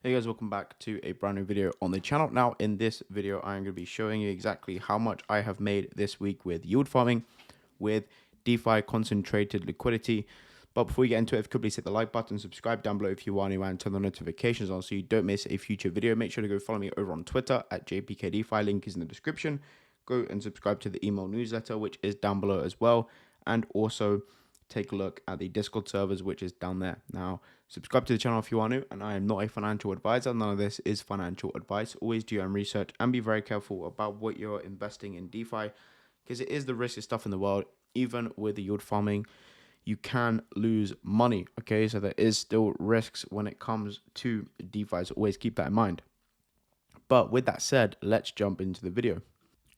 Hey guys, welcome back to a brand new video on the channel. Now in this video I'm going to be showing you exactly how much I have made this week with yield farming with DeFi concentrated liquidity. But before we get into it, if you could please hit the like button, subscribe down below if you are new, and turn the notifications on so you don't miss a future video. Make sure to go follow me over on Twitter at JPKDeFi, link is in the description. Go and subscribe to the email newsletter, which is down below as well, and also take a look at the Discord servers, which is down there. Now, subscribe to the channel if you are new, and I am not a financial advisor. None of this is financial advice. Always do your own research and be very careful about what you're investing in DeFi, because it is the riskiest stuff in the world. Even with the yield farming, you can lose money. Okay, so there is still risks when it comes to DeFi, so always keep that in mind. But with that said, let's jump into the video.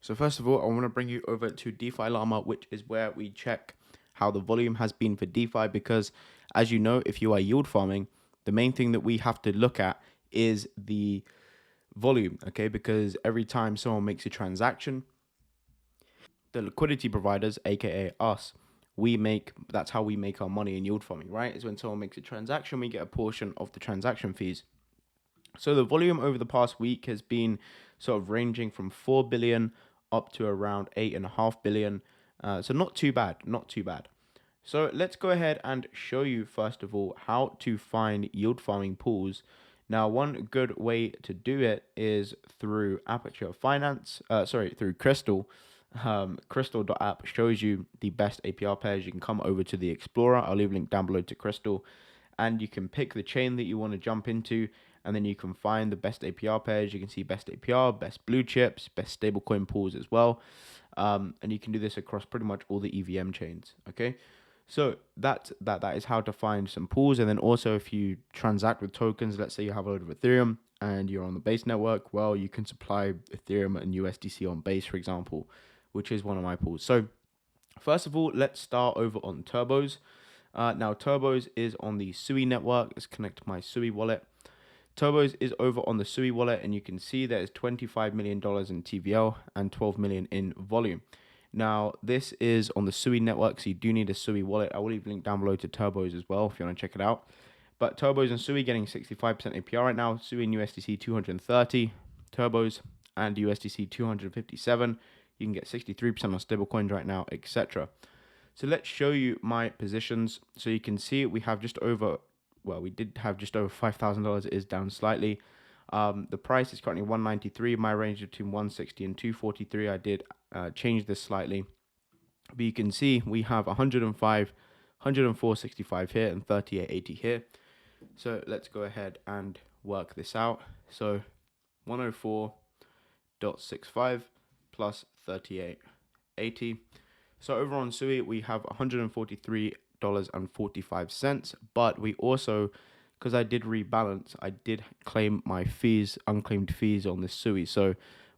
So first of all, I want to bring you over to DeFi Llama, which is where we check how the volume has been for DeFi, because as you know, if you are yield farming, the main thing that we have to look at is the volume, okay? Because every time someone makes a transaction, the liquidity providers, aka us, that's how we make our money in yield farming, right? Is when someone makes a transaction, we get a portion of the transaction fees. So the volume over the past week has been sort of ranging from 4 billion up to around 8.5 billion. So not too bad, not too bad. So let's go ahead and show you first of all how to find yield farming pools. Now, one good way to do it is through Aperture Finance, through Crystal. Crystal.app shows you the best APR pairs. You can come over to the Explorer. I'll leave a link down below to Crystal, and you can pick the chain that you want to jump into, and then you can find the best APR pairs. You can see best APR, best blue chips, best stablecoin pools as well. And you can do this across pretty much all the EVM chains. Okay. So that is how to find some pools. And then also, if you transact with tokens, let's say you have a load of Ethereum and you're on the Base network, well, you can supply Ethereum and USDC on Base, for example, which is one of my pools. So first of all, let's start over on Turbos. Now Turbos is on the Sui network. Let's connect to my Sui wallet. Turbos is over on the Sui wallet, and you can see there is $25 million in TVL and 12 million in volume. Now, this is on the Sui network, so you do need a Sui wallet. I will leave a link down below to Turbos as well if you want to check it out. But Turbos and Sui getting 65% APR right now. Sui and USDC 230, Turbos and USDC 257. You can get 63% on stablecoins right now, etc. So let's show you my positions. So you can see we have just over, well, we did have just over $5,000. It is down slightly. The price is currently 193. My range is between 160 and 243. I did change this slightly, but you can see we have 105, 104.65 here and 38.80 here. So let's go ahead and work this out. So 104.65 plus 38.80. So over on Sui, we have $143.45, but we also, because I did rebalance, I did claim my fees, unclaimed fees on this Sui. So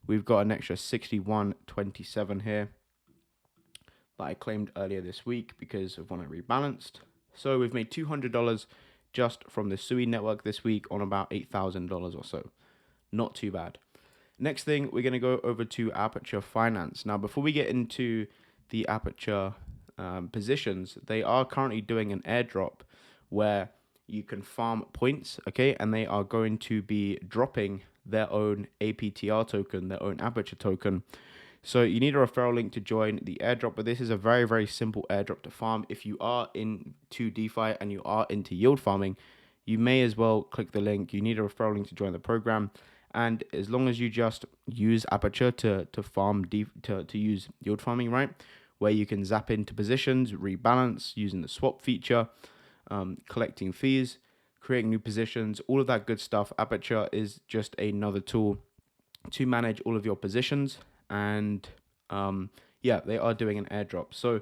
we've got an extra 61.27 here that I claimed earlier this week because of when I rebalanced. So we've made $200 just from the Sui network this week on about $8,000 or so. Not too bad. Next thing, we're going to go over to Aperture Finance. Now, before we get into the Aperture positions, they are currently doing an airdrop where you can farm points, okay? And they are going to be dropping their own APTR token, their own Aperture token. So you need a referral link to join the airdrop, but this is a very, very simple airdrop to farm. If you are into DeFi and you are into yield farming, you may as well click the link. You need a referral link to join the program. And as long as you just use Aperture to farm, to use yield farming, right? Where you can zap into positions, rebalance using the swap feature, collecting fees, creating new positions, all of that good stuff. Aperture is just another tool to manage all of your positions. And yeah, they are doing an airdrop. So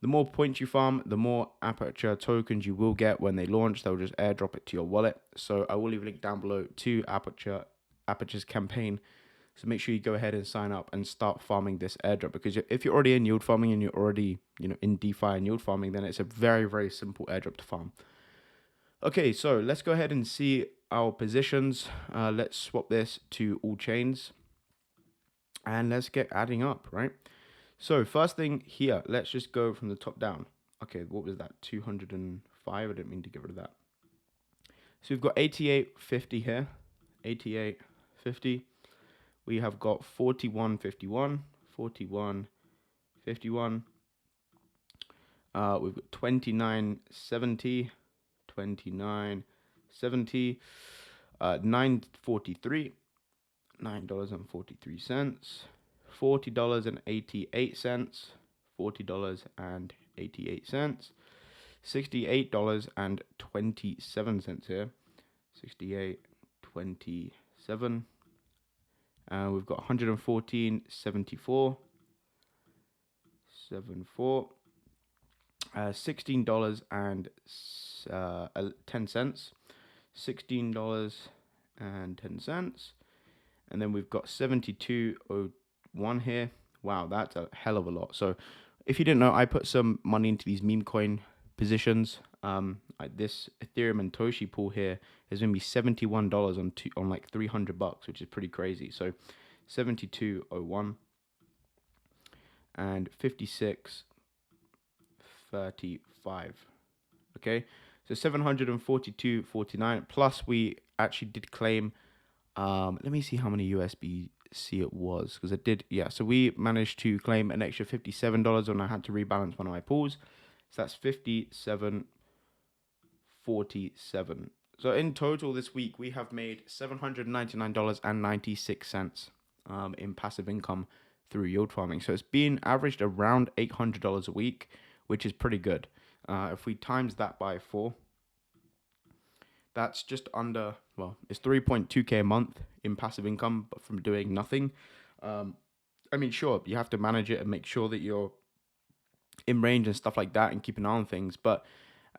the more points you farm, the more Aperture tokens you will get when they launch. They'll just airdrop it to your wallet. So I will leave a link down below to Aperture's campaign. So make sure you go ahead and sign up and start farming this airdrop, because if you're already in yield farming and you're already, in DeFi and yield farming, then it's a very, very simple airdrop to farm. Okay, so let's go ahead and see our positions. Let's swap this to all chains and let's get adding up, right? So first thing here, let's just go from the top down. Okay, what was that? 205. I didn't mean to get rid of that. So we've got 88.50 here, 88.50. We have got 41.51, 41.51. We've got 29.70, 29.70, 9.43, $9.43, $40.88, $40.88, $68.27 here, 68.27. And we've got 114.74, 74. $16.10, $16.10, and then we've got 72.01 here. Wow, that's a hell of a lot. So, if you didn't know, I put some money into these meme coin positions. This Ethereum and Toshi pool here is going to be $71 on like $300, which is pretty crazy. So, 72.01 and 56.35. Okay, so 742.49 plus we actually did claim. Let me see how many USBC it was, because I did, yeah. So we managed to claim an extra $57 when I had to rebalance one of my pools. So that's 57.47. So in total this week we have made $799.96 in passive income through yield farming. So it's been averaged around $800 a week, which is pretty good. If we times that by 4, that's just under, well, it's 3.2K a month in passive income, but from doing nothing. I mean, sure, you have to manage it and make sure that you're in range and stuff like that and keep an eye on things. But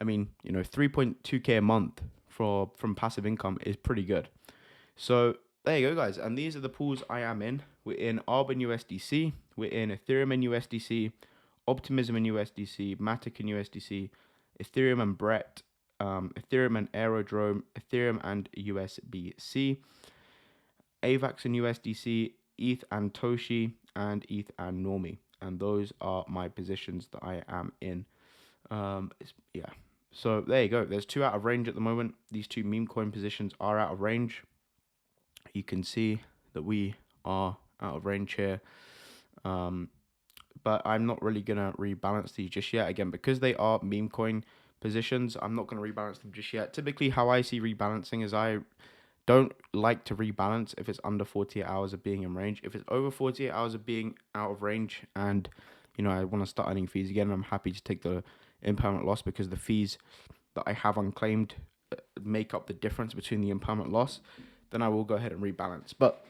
I mean, 3.2K a month from passive income is pretty good. So there you go, guys. And these are the pools I am in. We're in Arbon USDC. We're in Ethereum and USDC, Optimism and USDC, Matic and USDC, Ethereum and Brett, Ethereum and Aerodrome, Ethereum and USBC, AVAX and USDC, ETH and Toshi, and ETH and Normie. And those are my positions that I am in. Yeah. So there you go. There's 2 out of range at the moment. These 2 meme coin positions are out of range. You can see that we are out of range here. But I'm not really going to rebalance these just yet. Again, because they are meme coin positions, I'm not going to rebalance them just yet. Typically, how I see rebalancing is I don't like to rebalance if it's under 48 hours of being in range. If it's over 48 hours of being out of range and, I want to start earning fees again, I'm happy to take the impermanent loss, because the fees that I have unclaimed make up the difference between the impermanent loss. Then I will go ahead and rebalance. But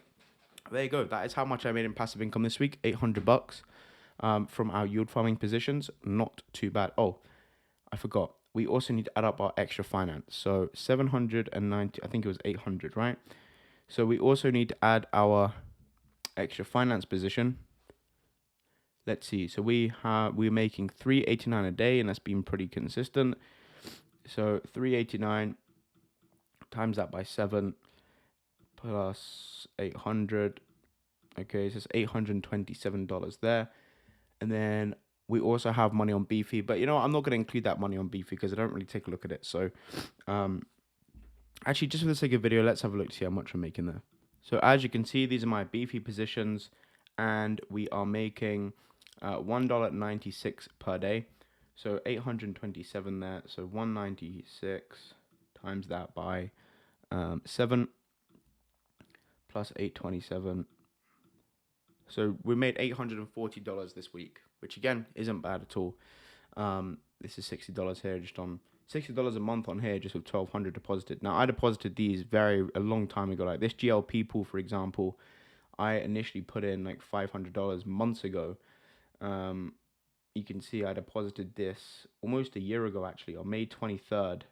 there you go. That is how much I made in passive income this week. $800 from our yield farming positions. Not too bad. Oh, I forgot. We also need to add up our extra finance. So 790, I think it was 800, right? So we also need to add our extra finance position. Let's see. So we're making $389 a day, and that's been pretty consistent. So 389 times that by 7 plus 800. Okay, so it's $827 there. And then we also have money on Beefy, but I'm not going to include that money on Beefy because I don't really take a look at it. So actually, just for the sake of video, let's have a look to see how much I'm making there. So as you can see, these are my Beefy positions, and we are making $1.96 per day. So 827 there. So 196 times that by 7 plus 827. So we made $840 this week, which again isn't bad at all. This is $60 here, just on $60 a month on here, just with 1,200 deposited. Now I deposited these a long time ago. Like this GLP pool, for example, I initially put in like $500 months ago. You can see I deposited this almost a year ago, actually, on May 23rd,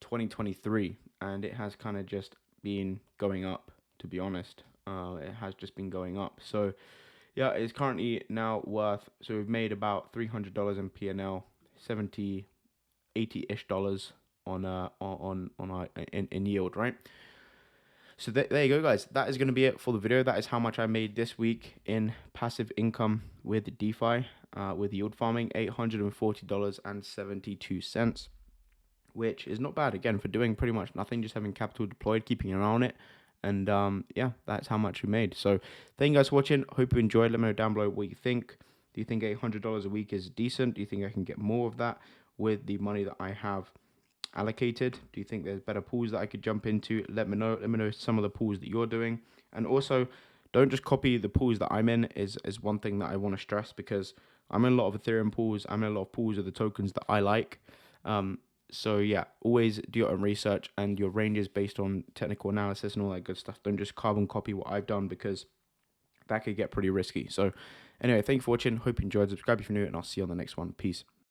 2023, and it has kind of just been going up, to be honest. It has just been going up. So yeah, it's currently now worth, so we've made about $300 in P&L, 70, 80-ish dollars on our in yield, right? So there you go, guys. That is going to be it for the video. That is how much I made this week in passive income with DeFi, with yield farming, $840.72. which is not bad again for doing pretty much nothing, just having capital deployed, keeping an eye on it. And yeah, that's how much we made. So thank you guys for watching. Hope you enjoyed. Let me know down below what you think. Do you think $800 a week is decent? Do you think I can get more of that with the money that I have allocated? Do you think there's better pools that I could jump into? Let me know. Let me know some of the pools that you're doing. And also, don't just copy the pools that I'm in is one thing that I want to stress, because I'm in a lot of Ethereum pools. I'm in a lot of pools of the tokens that I like. So yeah, always do your own research and your ranges based on technical analysis and all that good stuff. Don't just carbon copy what I've done, because that could get pretty risky. So anyway, thank you for watching. Hope you enjoyed. Subscribe if you're new, and I'll see you on the next one. Peace.